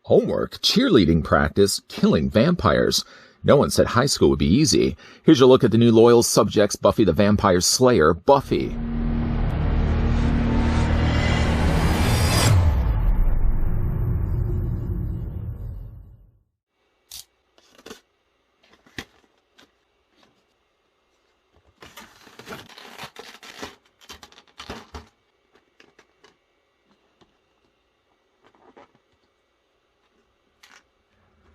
Homework, cheerleading practice, killing vampires. No one said high school would be easy. Here's your look at the new loyal subjects, Buffy the Vampire Slayer, Buffy.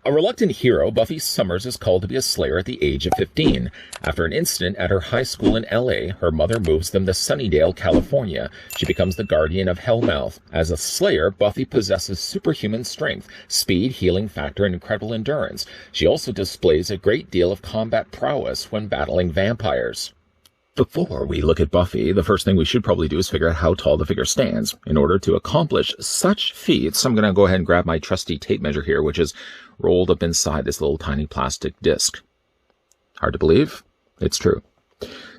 A reluctant hero, Buffy Summers is called to be a Slayer at the age of 15. After an incident at her high school in L.A., her mother moves them to Sunnydale, California. She becomes the guardian of Hellmouth. As a Slayer, Buffy possesses superhuman strength, speed, healing factor, and incredible endurance. She also displays a great deal of combat prowess when battling vampires. Before we look at Buffy, the first thing we should probably do is figure out how tall the figure stands. In order to accomplish such feats, I'm going to go ahead and grab my trusty tape measure here, which is rolled up inside this little tiny plastic disc. Hard to believe? It's true.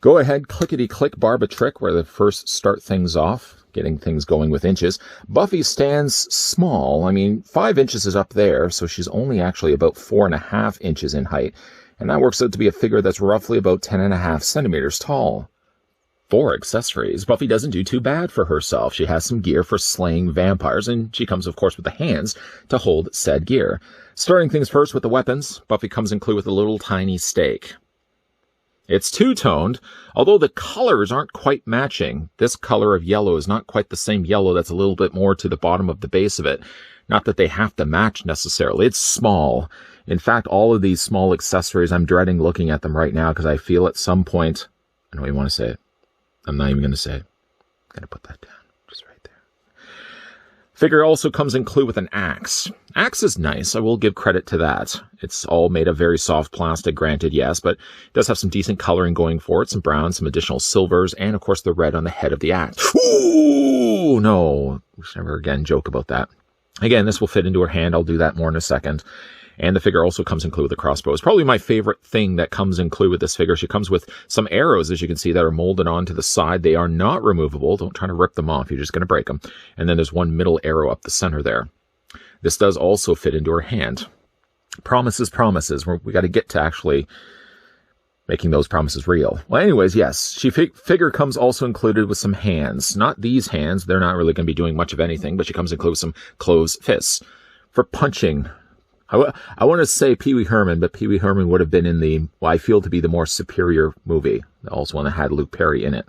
Go ahead, clickety-click, barb a trick where the first start things off, getting things going with inches. Buffy stands small. I mean, 5 inches is up there, so she's only actually about 4.5 inches in height. And that works out to be a figure that's roughly about 10.5 centimeters tall. For accessories, Buffy doesn't do too bad for herself. She has some gear for slaying vampires, and she comes, of course, with the hands to hold said gear. Starting things first with the weapons, Buffy comes included with a little tiny stake. It's two-toned, although the colors aren't quite matching. This color of yellow is not quite the same yellow that's a little bit more to the bottom of the base of it. Not that they have to match necessarily. It's small. In fact, all of these small accessories, I'm dreading looking at them right now because I feel at some point, I don't even want to say it. I'm not even going to say it. I'm going to put that down, just right there. Figure also comes included with an axe. Axe is nice. I will give credit to that. It's all made of very soft plastic, granted, yes, but it does have some decent coloring going for it, some browns, some additional silvers, and of course the red on the head of the axe. Ooh, no. We should never again joke about that. Again, this will fit into her hand. I'll do that more in a second. And the figure also comes included with a crossbow. It's probably my favorite thing that comes included with this figure. She comes with some arrows, as you can see, that are molded onto the side. They are not removable. Don't try to rip them off. You're just going to break them. And then there's one middle arrow up the center there. This does also fit into her hand. Promises, promises. We got to get to actually making those promises real. Well, anyways, yes, figure comes also included with some hands. Not these hands. They're not really going to be doing much of anything, but she comes included with some closed fists for punching. I want to say Pee Wee Herman, but Pee Wee Herman would have been in the, well, I feel to be the more superior movie. Also one that had Luke Perry in it.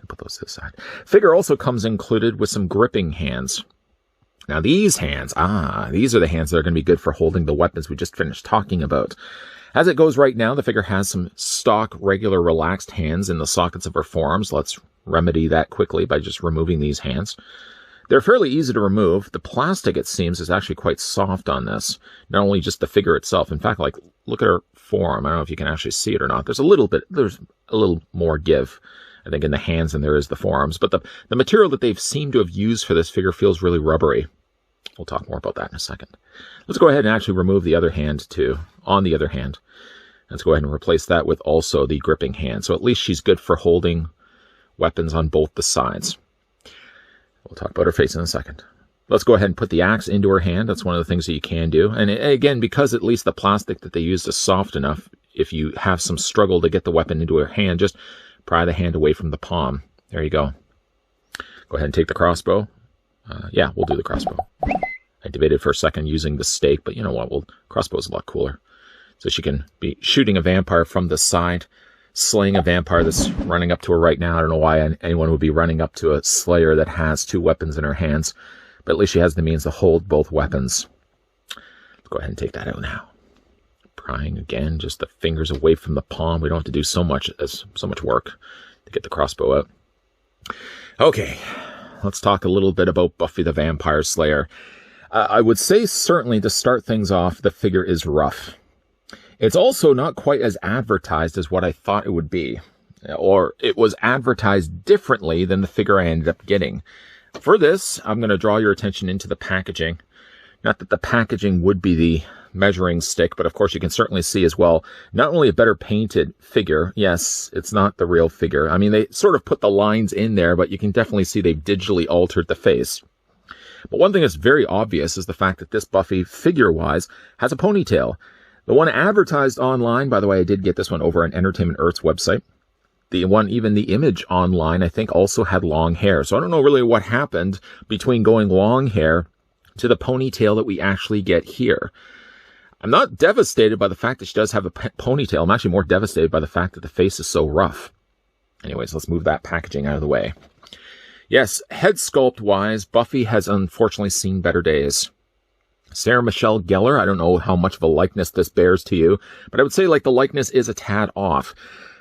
Put those to the side. Figure also comes included with some gripping hands. Now these hands, these are the hands that are going to be good for holding the weapons we just finished talking about. As it goes right now, the figure has some stock, regular, relaxed hands in the sockets of her forearms. Let's remedy that quickly by just removing these hands. They're fairly easy to remove. The plastic, it seems, is actually quite soft on this. Not only just the figure itself. In fact, like, look at her forearm. I don't know if you can actually see it or not. There's a little more give, I think, in the hands than there is the forearms. But the material that they've seemed to have used for this figure feels really rubbery. We'll talk more about that in a second. Let's go ahead and actually remove the other hand, too. On the other hand, let's go ahead and replace that with also the gripping hand. So at least she's good for holding weapons on both the sides. We'll talk about her face in a second. Let's go ahead and put the axe into her hand. That's one of the things that you can do. And again, because at least the plastic that they used is soft enough, if you have some struggle to get the weapon into her hand, just pry the hand away from the palm. There you go. Go ahead and take the crossbow. Yeah, we'll do the crossbow. I debated for a second using the stake, but you know what? Crossbow's a lot cooler. So she can be shooting a vampire from the side, slaying a vampire that's running up to her right now. I don't know why anyone would be running up to a slayer that has 2 weapons in her hands, but at least she has the means to hold both weapons. Let's go ahead and take that out now. Prying again, just the fingers away from the palm. We don't have to do so much work to get the crossbow out. Okay, let's talk a little bit about Buffy the Vampire Slayer. I would say certainly to start things off, the figure is rough. It's also not quite as advertised as what I thought it would be, or it was advertised differently than the figure I ended up getting. For this, I'm going to draw your attention into the packaging. Not that the packaging would be the measuring stick, but of course you can certainly see as well, not only a better painted figure. Yes, it's not the real figure. I mean, they sort of put the lines in there, but you can definitely see they've digitally altered the face. But one thing that's very obvious is the fact that this Buffy, figure-wise, has a ponytail. The one advertised online, by the way, I did get this one over on Entertainment Earth's website. The one, even the image online, I think also had long hair. So I don't know really what happened between going long hair to the ponytail that we actually get here. I'm not devastated by the fact that she does have a ponytail. I'm actually more devastated by the fact that the face is so rough. Anyways, let's move that packaging out of the way. Yes, head sculpt-wise, Buffy has unfortunately seen better days. Sarah Michelle Gellar, I don't know how much of a likeness this bears to you, but I would say like the likeness is a tad off.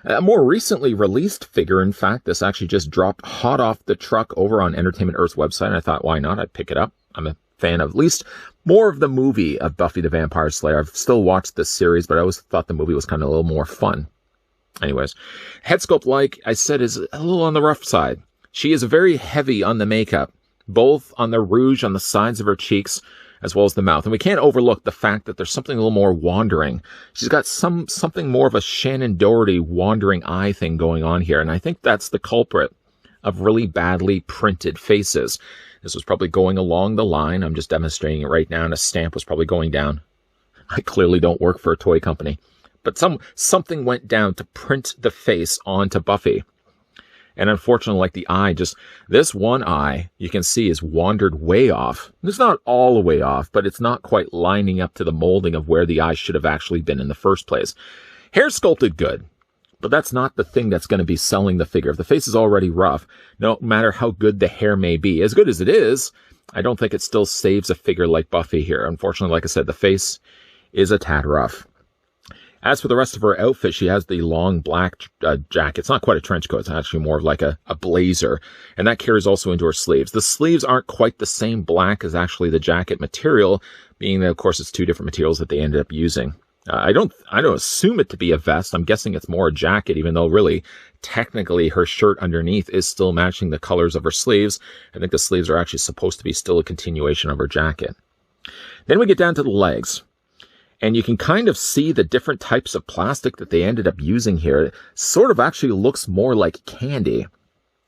A more recently released figure, in fact, this actually just dropped hot off the truck over on Entertainment Earth's website, and I thought, why not? I'd pick it up. I'm a fan of at least more of the movie of Buffy the Vampire Slayer. I've still watched this series, but I always thought the movie was kind of a little more fun. Anyways, head sculpt, like I said, is a little on the rough side. She is very heavy on the makeup, both on the rouge on the sides of her cheeks, as well as the mouth. And we can't overlook the fact that there's something a little more wandering. She's got something more of a Shannon Doherty wandering eye thing going on here. And I think that's the culprit of really badly printed faces. This was probably going along the line. I'm just demonstrating it right now, and a stamp was probably going down. I clearly don't work for a toy company. But something went down to print the face onto Buffy. And unfortunately, like the eye, just this one eye, you can see is wandered way off. It's not all the way off, but it's not quite lining up to the molding of where the eye should have actually been in the first place. Hair sculpted good, but that's not the thing that's going to be selling the figure. If the face is already rough, no matter how good the hair may be, as good as it is, I don't think it still saves a figure like Buffy here. Unfortunately, like I said, the face is a tad rough. As for the rest of her outfit, she has the long black jacket. It's not quite a trench coat. It's actually more of like a blazer. And that carries also into her sleeves. The sleeves aren't quite the same black as actually the jacket material, being that, of course, it's two different materials that they ended up using. I don't assume it to be a vest. I'm guessing it's more a jacket, even though really, technically, her shirt underneath is still matching the colors of her sleeves. I think the sleeves are actually supposed to be still a continuation of her jacket. Then we get down to the legs. And you can kind of see the different types of plastic that they ended up using here. It sort of actually looks more like candy.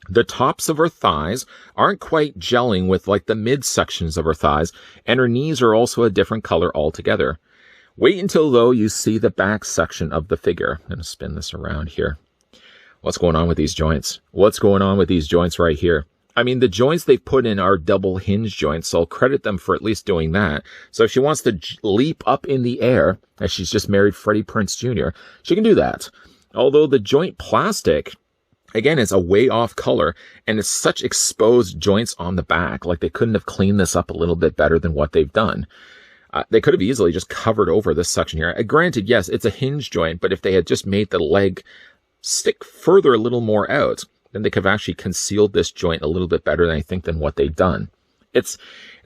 The tops of her thighs aren't quite gelling with like the midsections of her thighs, and her knees are also a different color altogether. Wait until, though, you see the back section of the figure. I'm going to spin this around here. What's going on with these joints? What's going on with these joints right here? I mean, the joints they've put in are double hinge joints, so I'll credit them for at least doing that. So if she wants to leap up in the air, as she's just married Freddie Prinze Jr., she can do that. Although the joint plastic, again, is a way off color, and it's such exposed joints on the back, like they couldn't have cleaned this up a little bit better than what they've done. They could have easily just covered over this section here. Granted, yes, it's a hinge joint, but if they had just made the leg stick further a little more out, then they could have actually concealed this joint a little bit better than I think than what they've done. It's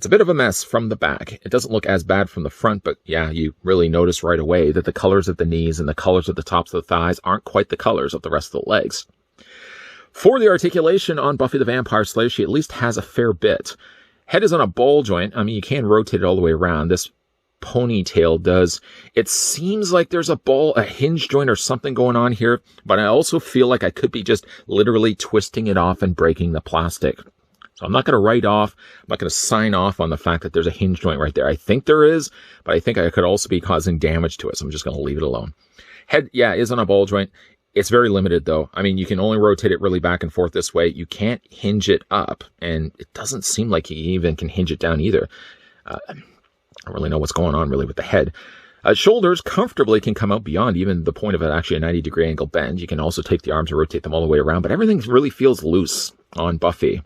a bit of a mess from the back. It doesn't look as bad from the front, but yeah, you really notice right away that the colors of the knees and the colors of the tops of the thighs aren't quite the colors of the rest of the legs. For the articulation on Buffy the Vampire Slayer, she at least has a fair bit. Head is on a ball joint. I mean, you can rotate it all the way around. This ponytail does. It seems like there's a hinge joint or something going on here, but I also feel like I could be just literally twisting it off and breaking the plastic. So I'm not going to write off, I'm not going to sign off on the fact that there's a hinge joint right there. I think there is, but I think I could also be causing damage to it, so I'm just going to leave it alone. Head, yeah, is on a ball joint. It's very limited, though. I mean, you can only rotate it really back and forth this way. You can't hinge it up, and it doesn't seem like you even can hinge it down either. I don't really know what's going on really with the head. Shoulders comfortably can come out beyond even the point of actually a 90-degree angle bend. You can also take the arms and rotate them all the way around, but everything really feels loose on Buffy.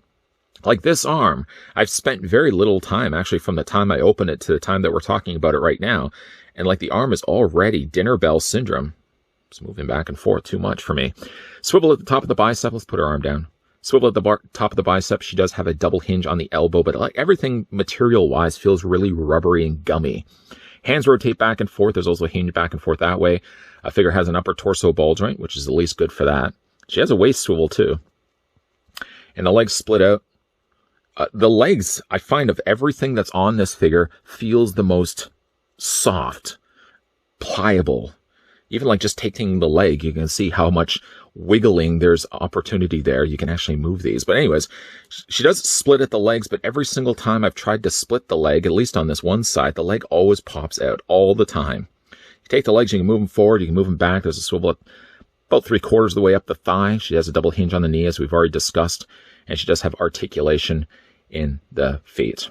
Like this arm, I've spent very little time, actually, from the time I open it to the time that we're talking about it right now, and like the arm is already dinner bell syndrome. It's moving back and forth too much for me. Swivel at the top of the bicep. Let's put her arm down. Swivel at the top of the bicep. She does have a double hinge on the elbow, but like everything material-wise feels really rubbery and gummy. Hands rotate back and forth. There's also a hinge back and forth that way. A figure has an upper torso ball joint, which is at least good for that. She has a waist swivel too. And the legs split out. The legs, I find, of everything that's on this figure feels the most soft, pliable. Even like just taking the leg, you can see how much wiggling there's opportunity there. You can actually move these. But anyways, she does split at the legs, but every single time I've tried to split the leg, at least on this one side, the leg always pops out all the time. You take the legs, you can move them forward, you can move them back. There's a swivel about 3/4 of the way up the thigh. She has a double hinge on the knee, as we've already discussed, and she does have articulation in the feet.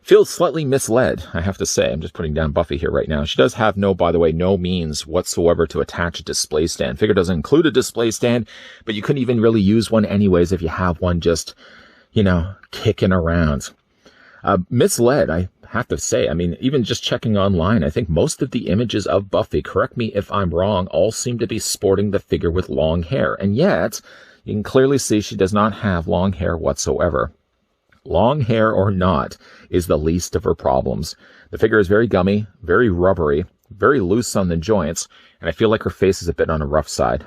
Feels slightly misled, I have to say. I'm just putting down Buffy here right now. She does have by the way, no means whatsoever to attach a display stand. Figure doesn't include a display stand, but you couldn't even really use one anyways if you have one just, kicking around. Misled, I have to say. I mean, even just checking online, I think most of the images of Buffy, correct me if I'm wrong, all seem to be sporting the figure with long hair. And yet, you can clearly see she does not have long hair whatsoever. Long hair or not is the least of her problems. The figure is very gummy, very rubbery, very loose on the joints, and I feel like her face is a bit on a rough side.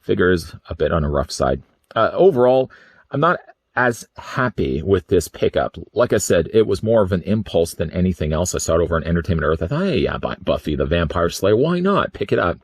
Figure is a bit on a rough side. Overall, I'm not as happy with this pickup. Like I said, it was more of an impulse than anything else. I saw it over on Entertainment Earth. I thought, hey, yeah, Buffy the Vampire Slayer, why not? Pick it up.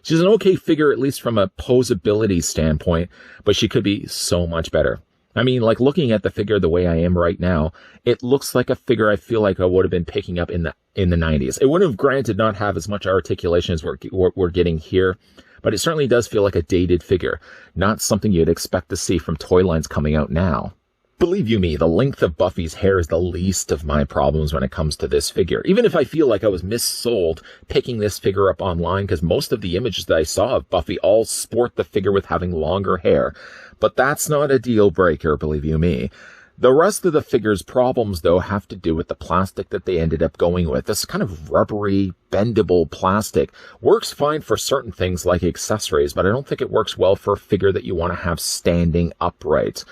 She's an okay figure, at least from a posability standpoint, but she could be so much better. I mean, like looking at the figure the way I am right now, it looks like a figure I feel like I would have been picking up in the 90s. It would have, granted, not have as much articulation as we're getting here, but it certainly does feel like a dated figure, not something you'd expect to see from toy lines coming out now. Believe you me, the length of Buffy's hair is the least of my problems when it comes to this figure. Even if I feel like I was missold picking this figure up online, because most of the images that I saw of Buffy all sport the figure with having longer hair. But that's not a deal breaker, believe you me. The rest of the figure's problems, though, have to do with the plastic that they ended up going with. This kind of rubbery, bendable plastic works fine for certain things like accessories, but I don't think it works well for a figure that you want to have standing upright.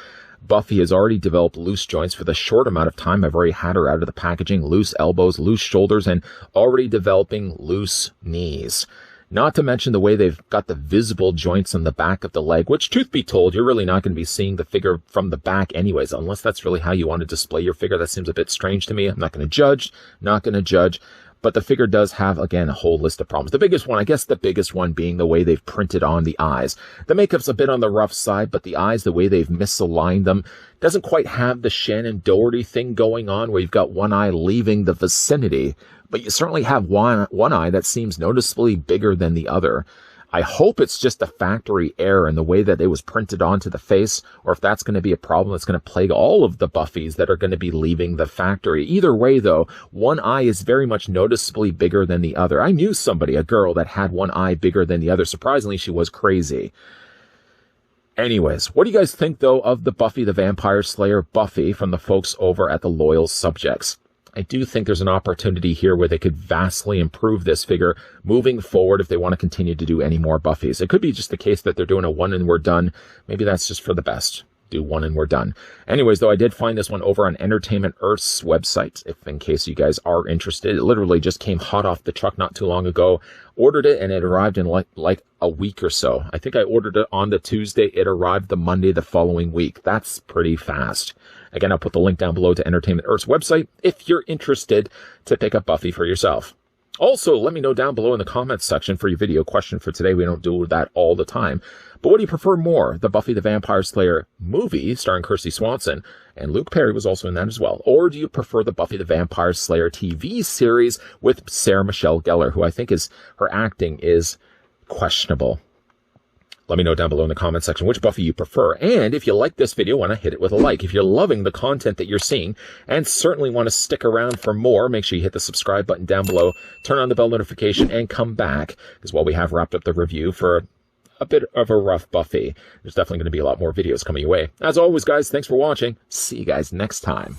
Buffy has already developed loose joints for the short amount of time I've already had her out of the packaging, loose elbows, loose shoulders, and already developing loose knees. Not to mention the way they've got the visible joints on the back of the leg, which, truth be told, you're really not going to be seeing the figure from the back anyways, unless that's really how you want to display your figure. That seems a bit strange to me. I'm not going to judge, but the figure does have, again, a whole list of problems. The biggest one being the way they've printed on the eyes. The makeup's a bit on the rough side, but the eyes, the way they've misaligned them, doesn't quite have the Shannon Doherty thing going on where you've got one eye leaving the vicinity, but you certainly have one eye that seems noticeably bigger than the other. I hope it's just a factory error in the way that it was printed onto the face, or if that's going to be a problem that's going to plague all of the Buffys that are going to be leaving the factory. Either way, though, one eye is very much noticeably bigger than the other. I knew a girl that had one eye bigger than the other. Surprisingly, she was crazy. Anyways, what do you guys think, though, of the Buffy the Vampire Slayer Buffy from the folks over at the Loyal Subjects? I do think there's an opportunity here where they could vastly improve this figure moving forward if they want to continue to do any more Buffys. It could be just the case that they're doing a one and we're done. Maybe that's just for the best. Do one and we're done. Anyways, though, I did find this one over on Entertainment Earth's website, if in case you guys are interested. It literally just came hot off the truck not too long ago. Ordered it, and it arrived in like a week or so. I think I ordered it on the Tuesday. It arrived the Monday the following week. That's pretty fast. Again, I'll put the link down below to Entertainment Earth's website if you're interested to pick up Buffy for yourself. Also, let me know down below in the comments section for your video question for today. We don't do that all the time. But what do you prefer more? The Buffy the Vampire Slayer movie starring Kirsty Swanson, and Luke Perry was also in that as well. Or do you prefer the Buffy the Vampire Slayer TV series with Sarah Michelle Gellar, who I think her acting is questionable? Let me know down below in the comment section which Buffy you prefer. And if you like this video, want to hit it with a like. If you're loving the content that you're seeing and certainly want to stick around for more, make sure you hit the subscribe button down below, turn on the bell notification, and come back. Because while we have wrapped up the review for a bit of a rough Buffy, there's definitely going to be a lot more videos coming your way. As always, guys, thanks for watching. See you guys next time.